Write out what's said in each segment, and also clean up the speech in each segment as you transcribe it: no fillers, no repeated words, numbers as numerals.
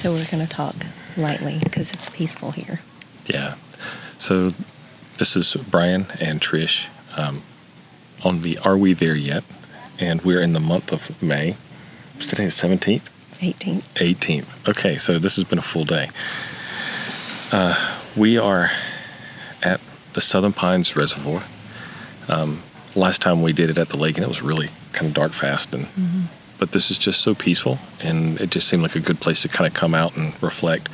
So we're going to talk lightly because it's peaceful here. Yeah. So this is Brian and Trish on the Are We There Yet? And we're in the month of May. Is today the 17th? 18th. 18th. Okay, so this has been a full day. We are at the Southern Pines Reservoir. Last time we did it at the lake, and it was really kind of dark fast. But this is just so peaceful, and it just seemed like a good place to kind of come out and reflect.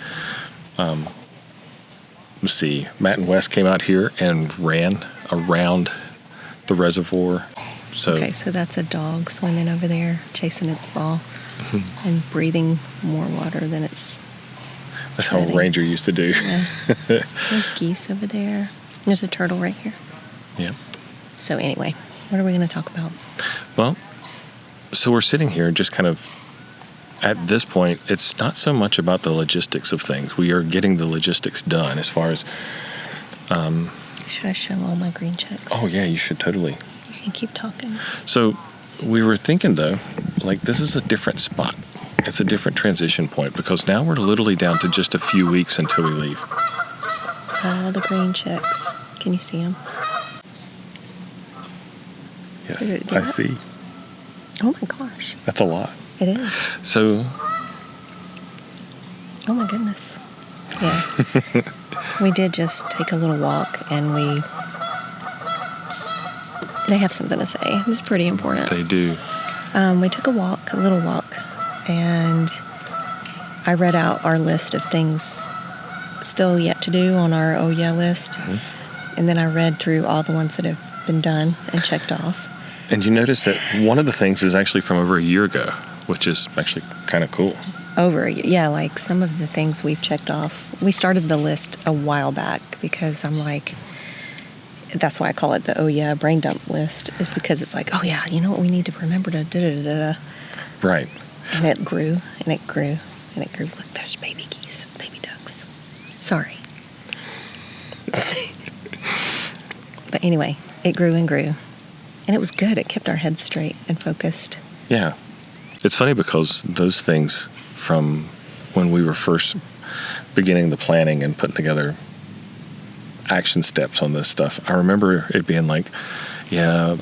Let's see, Matt and Wes came out here and ran around the reservoir. Okay, so that's a dog swimming over there, chasing its ball and breathing more water than it's That's how a ranger used to do. Yeah. There's geese over there. There's a turtle right here. Yeah. So anyway, what are we going to talk about? Well, so we're sitting here just kind of, at this point, it's not so much about the logistics of things. We are getting the logistics done as far as... Should I show all my green checks? Oh, yeah, you should totally. You can keep talking. So we were thinking, though, like this is a different spot. It's a different transition point because now we're literally down to just a few weeks until we leave. All the green checks. Can you see them? Yes, I see. Oh my gosh. That's a lot. It is. So. Oh my goodness. Yeah. We did just take a little walk and they have something to say. It's pretty important. They do. We took a little walk, and I read out our list of things still yet to do on our oh yeah list. And then I read through all the ones that have been done and checked off. And you notice that one of the things is actually from over a year ago, which is actually kind of cool. Yeah, like some of the things we've checked off. We started the list a while back because I'm like, that's why I call it the oh yeah brain dump list, is because it's like, oh yeah, you know what we need to remember to da-da-da-da. Right. And it grew, and it grew, and it grew. Look, there's baby geese, baby ducks. Sorry. But anyway, it grew and grew. And it was good. It kept our heads straight and focused. Yeah. It's funny because those things from when we were first beginning the planning and putting together action steps on this stuff, I remember it being like, yeah,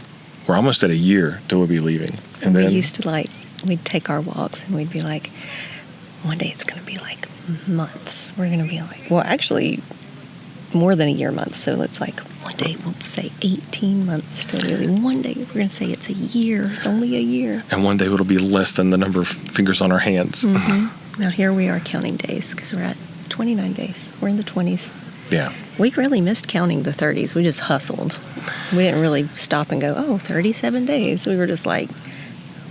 we're almost at a year till we'll be leaving. And then we used to we'd take our walks and we'd be like, one day it's going to be like months. We're going to be like, well, actually more than a year months. So it's like one day we'll say 18 months till we leave. One day we're going to say it's a year. It's only a year. And one day it'll be less than the number of fingers on our hands. Now here we are counting days because we're at 29 days. We're in the 20s. Yeah. We really missed counting the 30s. We just hustled. We didn't really stop and go, 37 days. We were just like,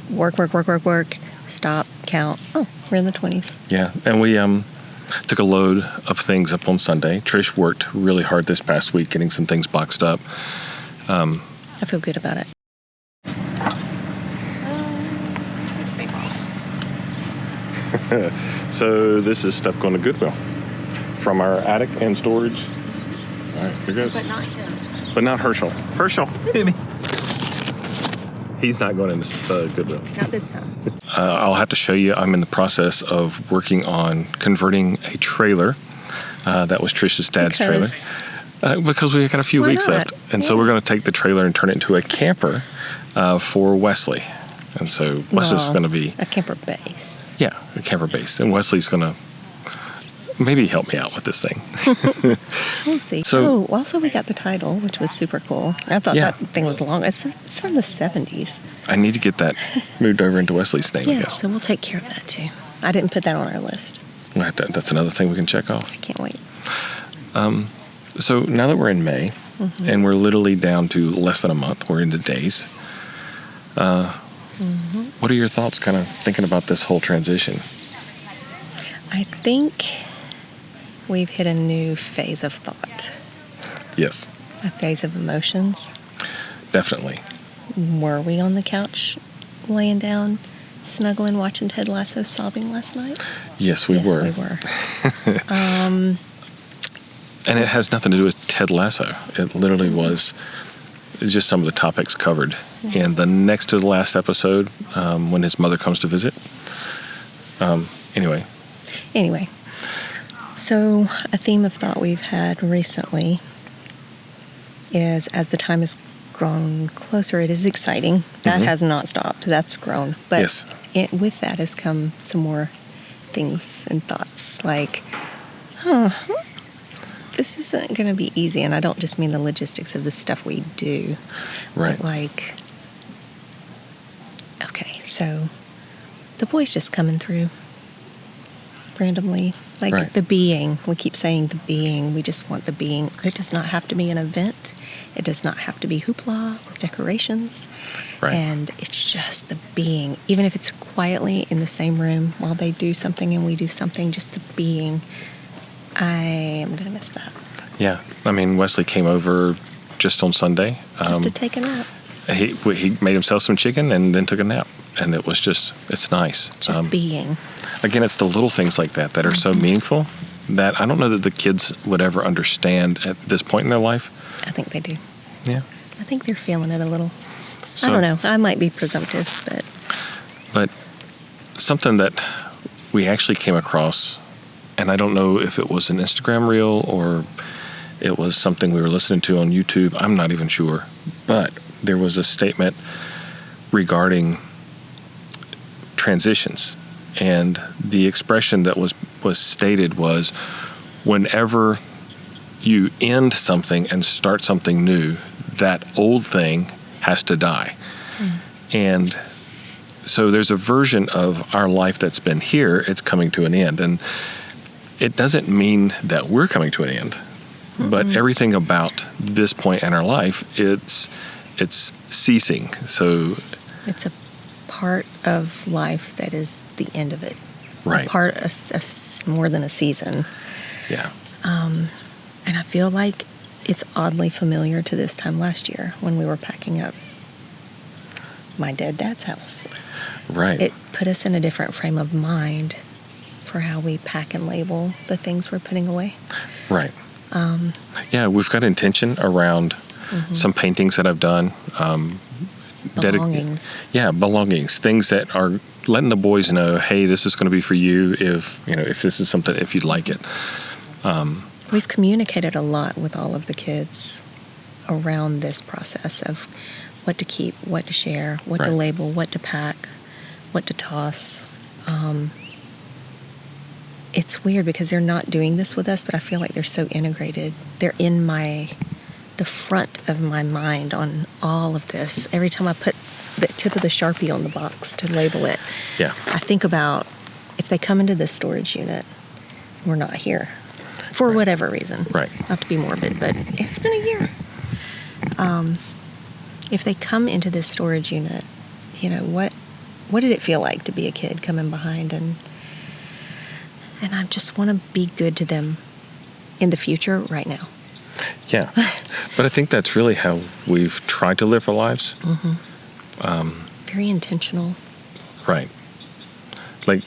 work, stop, count. Oh, we're in the 20s. Yeah, and we took a load of things up on Sunday. Trish worked really hard this past week getting some things boxed up. I feel good about it. So this is stuff going to Goodwill from our attic and storage. All right, here goes. But not him. But not Herschel. Herschel, hit me. He's not going into Goodwill. Not this time. I'll have to show you. I'm in the process of working on converting a trailer. That was Trish's dad's trailer. Because we got a few weeks left. And so we're going to take the trailer and turn it into a camper for Wesley. And so Wesley's going to be... a camper base. Yeah, a camper base. And Wesley's going to maybe help me out with this thing. We'll see. So, also we got the title, which was super cool. I thought that thing was long. It's from the 70s. I need to get that moved over into Wesley's name, I guess. So we'll take care of that too. I didn't put that on our list. That's another thing we can check off. I can't wait. So now that we're in May, and we're literally down to less than a month, we're into days. What are your thoughts kind of thinking about this whole transition? I think we've hit a new phase of thought. Yes. A phase of emotions. Definitely. Were we on the couch laying down, snuggling, watching Ted Lasso, sobbing last night? Yes, we were. Yes, we were. And it has nothing to do with Ted Lasso. It literally was just some of the topics covered. And the next to the last episode, when his mother comes to visit. Anyway. Anyway, so a theme of thought we've had recently is as the time has grown closer, it is exciting. That has not stopped. That's grown. But Yes. With that has come some more things and thoughts like, this isn't going to be easy. And I don't just mean the logistics of the stuff we do. Right. But like, okay, so the boy's just coming through randomly. Like Right. the being. We keep saying the being. We just want the being. It does not have to be an event. It does not have to be hoopla with decorations. Right. And it's just the being. Even if it's quietly in the same room while they do something and we do something, just the being. I am going to miss that. Yeah. I mean, Wesley came over just on Sunday. Just to take a nap. He made himself some chicken and then took a nap. And it was just, it's nice. Just being. Again, it's the little things like that that are so meaningful that I don't know that the kids would ever understand at this point in their life. I think they do. Yeah. I think they're feeling it a little. So, I don't know. I might be presumptive, but But something that we actually came across, and I don't know if it was an Instagram reel or it was something we were listening to on YouTube. I'm not even sure. But there was a statement regarding transitions. And the expression that was stated was, whenever you end something and start something new, that old thing has to die. And so there's a version of our life that's been here, it's coming to an end. And it doesn't mean that we're coming to an end, but everything about this point in our life, it's ceasing. So it's a part of life that is the end of it. Right. A part, more than a season. Yeah. And I feel like it's oddly familiar to this time last year when we were packing up my dead dad's house. Right. It put us in a different frame of mind for how we pack and label the things we're putting away. Right. Yeah, we've got intention around some paintings that I've done. Belongings. Belongings. Things that are letting the boys know, hey, this is going to be for you if this is something, if you'd like it. We've communicated a lot with all of the kids around this process of what to keep, what to share, what to label, what to pack, what to toss. It's weird because they're not doing this with us, but I feel like they're so integrated. They're in the front of my mind on all of this. Every time I put the tip of the Sharpie on the box to label it, I think about if they come into this storage unit, we're not here for whatever reason. Right. Not to be morbid, but it's been a year. If they come into this storage unit, what did it feel like to be a kid coming behind? And I just want to be good to them in the future right now. Yeah. But I think that's really how we've tried to live our lives. Very intentional. Right. Like,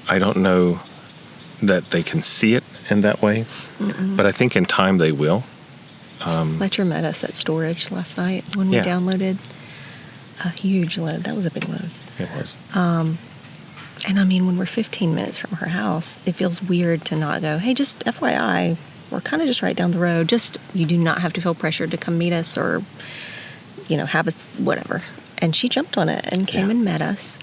I don't know that they can see it in that way, but I think in time they will. Fletcher met us at storage last night when we downloaded a huge load. That was a big load. It was. And I mean, when we're 15 minutes from her house, it feels weird to not go, hey, just FYI, we're kind of just right down the road. Just, you do not have to feel pressured to come meet us or, have us, whatever. And she jumped on it and came and met us.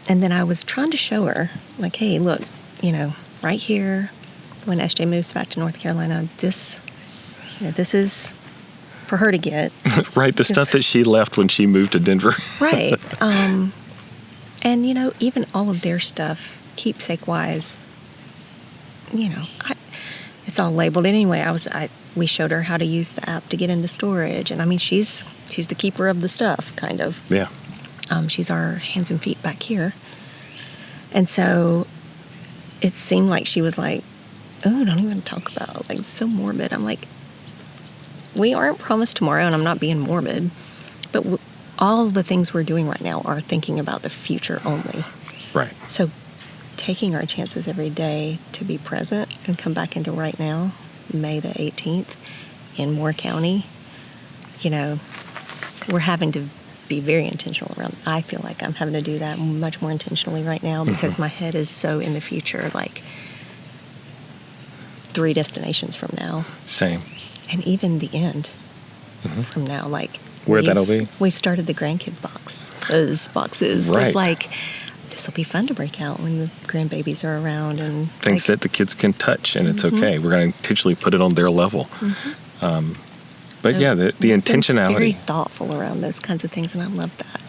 And then I was trying to show her, like, hey, look, right here, when SJ moves back to North Carolina, this is for her to get. Right, the stuff that she left when she moved to Denver. Right. And, even all of their stuff, keepsake-wise, it's all labeled anyway. We showed her how to use the app to get into storage. And, I mean, she's the keeper of the stuff, kind of. Yeah. She's our hands and feet back here. And so it seemed like she was like, oh, don't even talk about, like, so morbid. I'm like, we aren't promised tomorrow, and I'm not being morbid, but all of the things we're doing right now are thinking about the future only. Right. So taking our chances every day to be present and come back into right now, May the 18th, in Moore County, we're having to be very intentional around. I feel like I'm having to do that much more intentionally right now because my head is so in the future, like 3 destinations from now. Same. And even the end from now, like where that'll be. We've started the Grandkids Box. Those boxes of like, this will be fun to break out when the grandbabies are around and things that the kids can touch, and it's okay. We're going to intentionally put it on their level. But so yeah, the intentionality. Very thoughtful around those kinds of things, and I love that.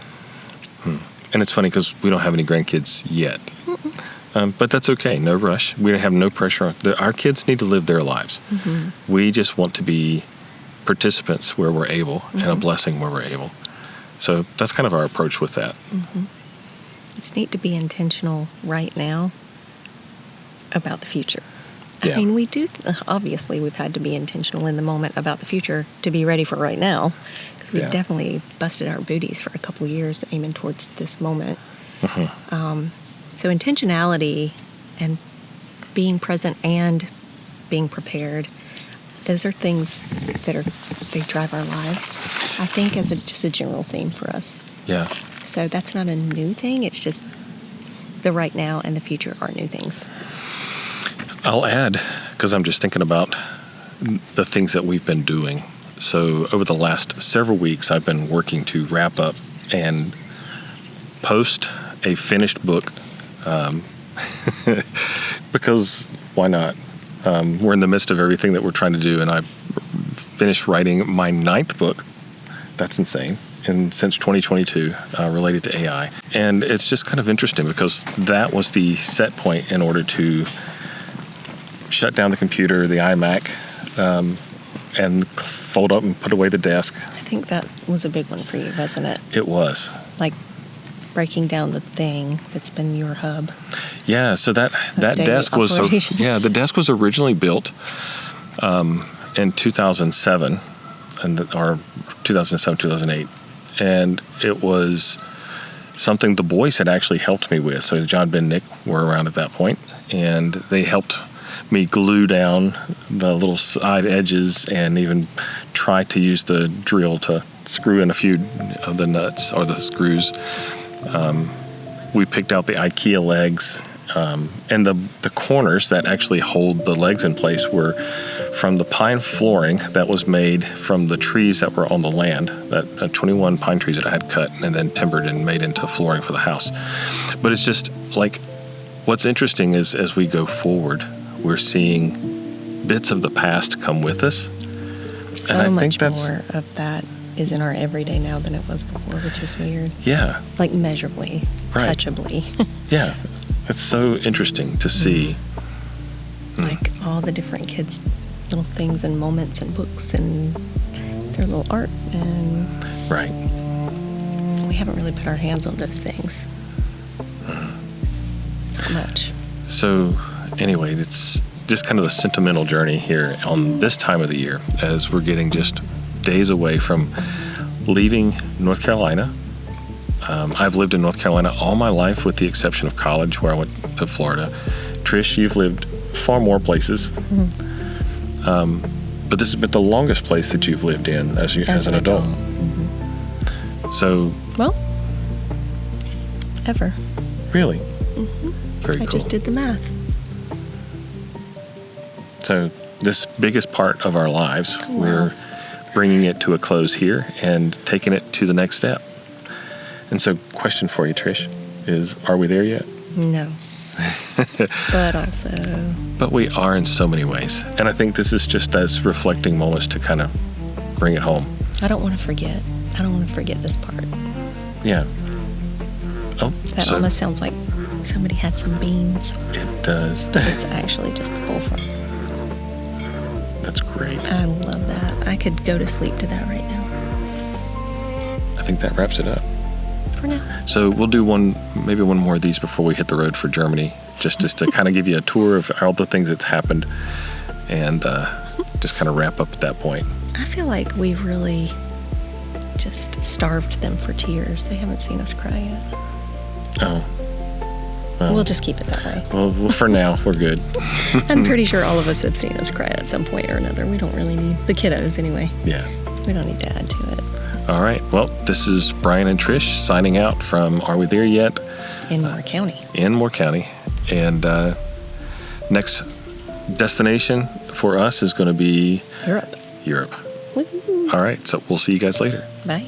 And it's funny because we don't have any grandkids yet. But that's okay. No rush. We have no pressure. Our kids need to live their lives. We just want to be participants where we're able and a blessing where we're able. So that's kind of our approach with that. It's neat to be intentional right now about the future. Yeah. I mean, we do, obviously, we've had to be intentional in the moment about the future to be ready for right now. Because we've definitely busted our booties for a couple years aiming towards this moment. So intentionality and being present and being prepared, those are things that they drive our lives, I think, as just a general theme for us. Yeah. So that's not a new thing. It's just the right now and the future are new things. I'll add, because I'm just thinking about the things that we've been doing. So over the last several weeks, I've been working to wrap up and post a finished book. Because why not? We're in the midst of everything that we're trying to do, and I finished writing my 9th book. That's insane. And since 2022, related to AI. And it's just kind of interesting because that was the set point in order to shut down the computer, the iMac, and fold up and put away the desk. I think that was a big one for you, wasn't it? It was. Like breaking down the thing that's been your hub. Yeah, so that desk was the desk was originally built in 2007 or 2008, and it was something the boys had actually helped me with. So John, Ben, Nick were around at that point, and they helped me glue down the little side edges and even try to use the drill to screw in a few of the nuts or the screws. We picked out the IKEA legs, and the corners that actually hold the legs in place were from the pine flooring that was made from the trees that were on the land, that 21 pine trees that I had cut and then timbered and made into flooring for the house. But it's just like, what's interesting is as we go forward, we're seeing bits of the past come with us. So and I think that's more of that is in our everyday now than it was before, which is weird. Yeah. Like measurably, touchably. Yeah. It's so interesting to see. Like all the different kids' little things and moments and books and their little art. And we haven't really put our hands on those things. Not much. So anyway, it's just kind of the sentimental journey here on this time of the year as we're getting just days away from leaving North Carolina. I've lived in North Carolina all my life with the exception of college where I went to Florida. Trish, you've lived far more places. But this has been the longest place that you've lived in as an adult. So... Well, ever. Really? Very cool. I just did the math. So this biggest part of our lives, we're bringing it to a close here and taking it to the next step. And so question for you, Trish, is are we there yet? No. But we are in so many ways. And I think this is just as reflecting moments to kind of bring it home. I don't want to forget. I don't want to forget this part. Yeah. Oh, that almost sounds like somebody had some beans. It does. But it's actually just a bullfrog. That's great. I love that. I could go to sleep to that right now. I think that wraps it up. For now. So we'll do maybe one more of these before we hit the road for Germany, just to kind of give you a tour of all the things that's happened and just kind of wrap up at that point. I feel like we've really just starved them for tears. They haven't seen us cry yet. Oh. Well, we'll just keep it that way. Well, for now, we're good. I'm pretty sure all of us have seen us cry at some point or another. We don't really need the kiddos anyway. Yeah. We don't need to add to it. All right. Well, this is Brian and Trish signing out from Are We There Yet? In Moore County. In Moore County. And next destination for us is going to be Europe. Europe. Woo-hoo. All right. So we'll see you guys later. Bye.